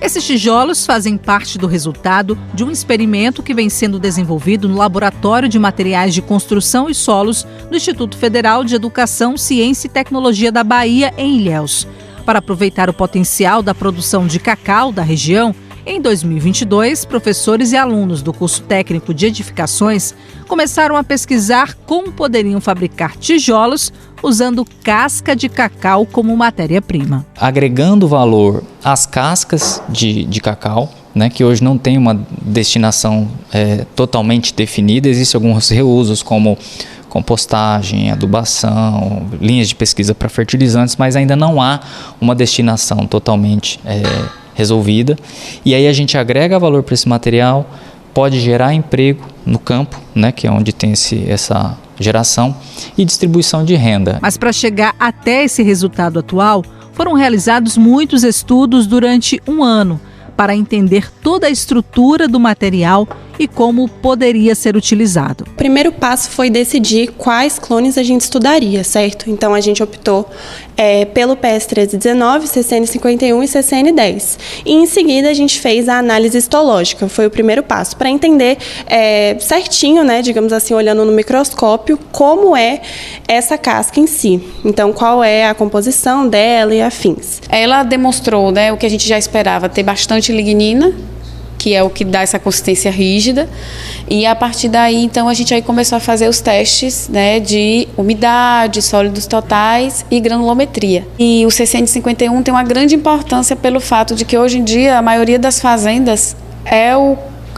Esses tijolos fazem parte do resultado de um experimento que vem sendo desenvolvido no Laboratório de Materiais de Construção e Solos do Instituto Federal de Educação, Ciência e Tecnologia da Bahia, em Ilhéus. Para aproveitar o potencial da produção de cacau da região, em 2022, professores e alunos do curso técnico de edificações começaram a pesquisar como poderiam fabricar tijolos usando casca de cacau como matéria-prima. Agregando valor às cascas de cacau, né, que hoje não tem uma destinação totalmente definida, existem alguns reusos como compostagem, adubação, linhas de pesquisa para fertilizantes, mas ainda não há uma destinação totalmente resolvida. E aí a gente agrega valor para esse material, pode gerar emprego no campo, né, que é onde tem essa geração, e distribuição de renda. Mas para chegar até esse resultado atual, foram realizados muitos estudos durante um ano para entender toda a estrutura do material e como poderia ser utilizado. O primeiro passo foi decidir quais clones a gente estudaria, certo? Então a gente optou pelo PS1319, CCN51 e CCN10. E em seguida a gente fez a análise histológica, foi o primeiro passo, para entender certinho, né, digamos assim, olhando no microscópio, como é essa casca em si. Então qual é a composição dela e afins. Ela demonstrou, né, o que a gente já esperava, ter bastante lignina, que é o que dá essa consistência rígida, e a partir daí, então, a gente aí começou a fazer os testes, né, de umidade, sólidos totais e granulometria. E o CCN51 tem uma grande importância pelo fato de que hoje em dia a maioria das fazendas é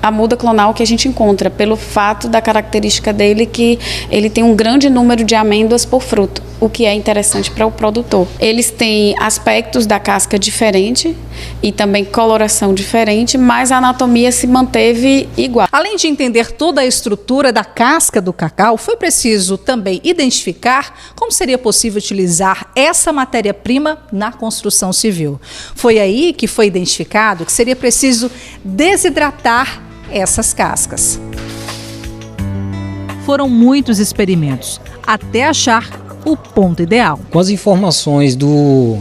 a muda clonal que a gente encontra, pelo fato da característica dele que ele tem um grande número de amêndoas por fruto, o que é interessante para o produtor. Eles têm aspectos da casca diferente e também coloração diferente, mas a anatomia se manteve igual. Além de entender toda a estrutura da casca do cacau, foi preciso também identificar como seria possível utilizar essa matéria-prima na construção civil. Foi aí que foi identificado que seria preciso desidratar essas cascas. Foram muitos experimentos até achar o ponto ideal. Com as informações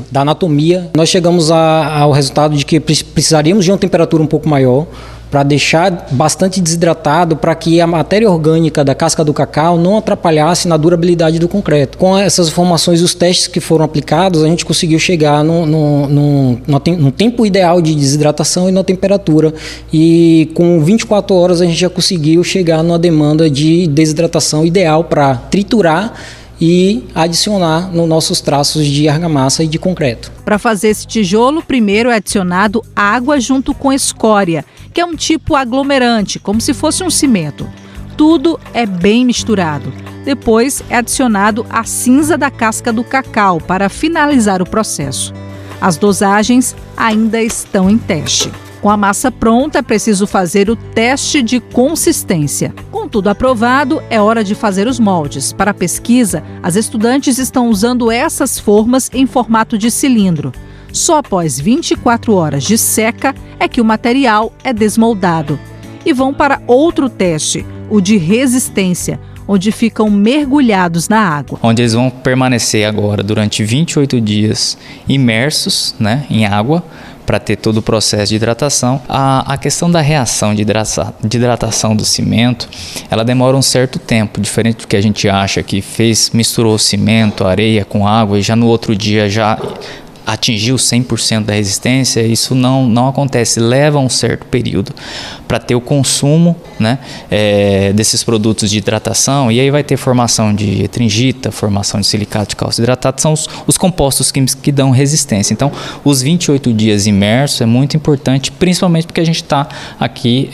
da anatomia, nós chegamos ao resultado de que precisaríamos de uma temperatura um pouco maior para deixar bastante desidratado, para que a matéria orgânica da casca do cacau não atrapalhasse na durabilidade do concreto. Com essas informações e os testes que foram aplicados, a gente conseguiu chegar no tempo ideal de desidratação e na temperatura. E com 24 horas a gente já conseguiu chegar numa demanda de desidratação ideal para triturar e adicionar nos nossos traços de argamassa e de concreto. Para fazer esse tijolo, primeiro é adicionado água junto com escória, que é um tipo aglomerante, como se fosse um cimento. Tudo é bem misturado. Depois é adicionado a cinza da casca do cacau para finalizar o processo. As dosagens ainda estão em teste. Com a massa pronta, é preciso fazer o teste de consistência. Com tudo aprovado, é hora de fazer os moldes. Para a pesquisa, as estudantes estão usando essas formas em formato de cilindro. Só após 24 horas de seca é que o material é desmoldado. E vão para outro teste, o de resistência, onde ficam mergulhados na água. Onde eles vão permanecer agora durante 28 dias imersos, né, em água, para ter todo o processo de hidratação. A questão da reação de hidratação do cimento, ela demora um certo tempo, diferente do que a gente acha que misturou o cimento, areia com água e já no outro dia já atingiu 100% da resistência. Isso não acontece, leva um certo período para ter o consumo, né, desses produtos de hidratação, e aí vai ter formação de etringita, formação de silicato de cálcio hidratado, são os compostos químicos que dão resistência. Então, os 28 dias imersos é muito importante, principalmente porque a gente está aqui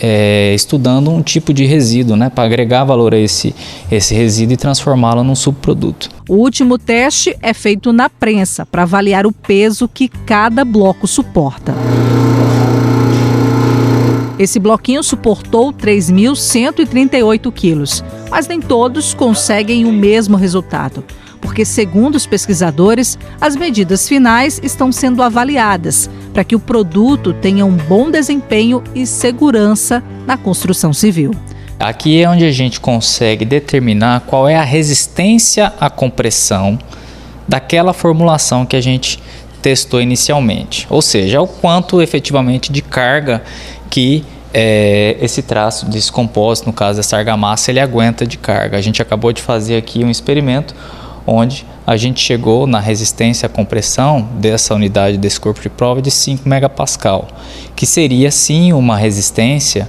estudando um tipo de resíduo, né, para agregar valor a esse resíduo e transformá-lo num subproduto. O último teste é feito na prensa para avaliar o peso que cada bloco suporta. Esse bloquinho suportou 3.138 quilos, mas nem todos conseguem o mesmo resultado, porque, segundo os pesquisadores, as medidas finais estão sendo avaliadas para que o produto tenha um bom desempenho e segurança na construção civil. Aqui é onde a gente consegue determinar qual é a resistência à compressão daquela formulação que a gente testou inicialmente, ou seja, o quanto efetivamente de carga que esse traço desse compósito, no caso dessa argamassa, ele aguenta de carga. A gente acabou de fazer aqui um experimento onde a gente chegou na resistência à compressão dessa unidade desse corpo de prova de 5 megapascal, que seria sim uma resistência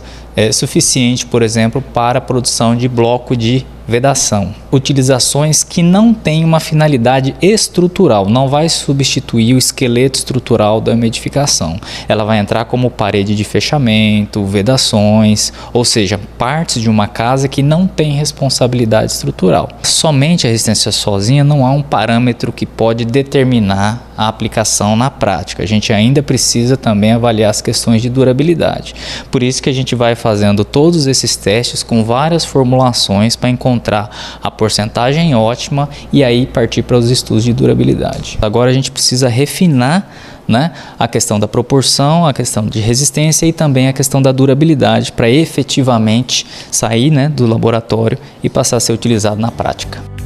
suficiente, por exemplo, para a produção de bloco de vedação. Utilizações que não têm uma finalidade estrutural, não vai substituir o esqueleto estrutural da umidificação. Ela vai entrar como parede de fechamento, vedações, ou seja, partes de uma casa que não tem responsabilidade estrutural. Somente a resistência sozinha não há um parâmetro que pode determinar a aplicação na prática. A gente ainda precisa também avaliar as questões de durabilidade. Por isso que a gente vai fazendo todos esses testes com várias formulações para encontrar a porcentagem ótima e aí partir para os estudos de durabilidade. Agora a gente precisa refinar, né, a questão da proporção, a questão de resistência e também a questão da durabilidade para efetivamente sair, né, do laboratório e passar a ser utilizado na prática.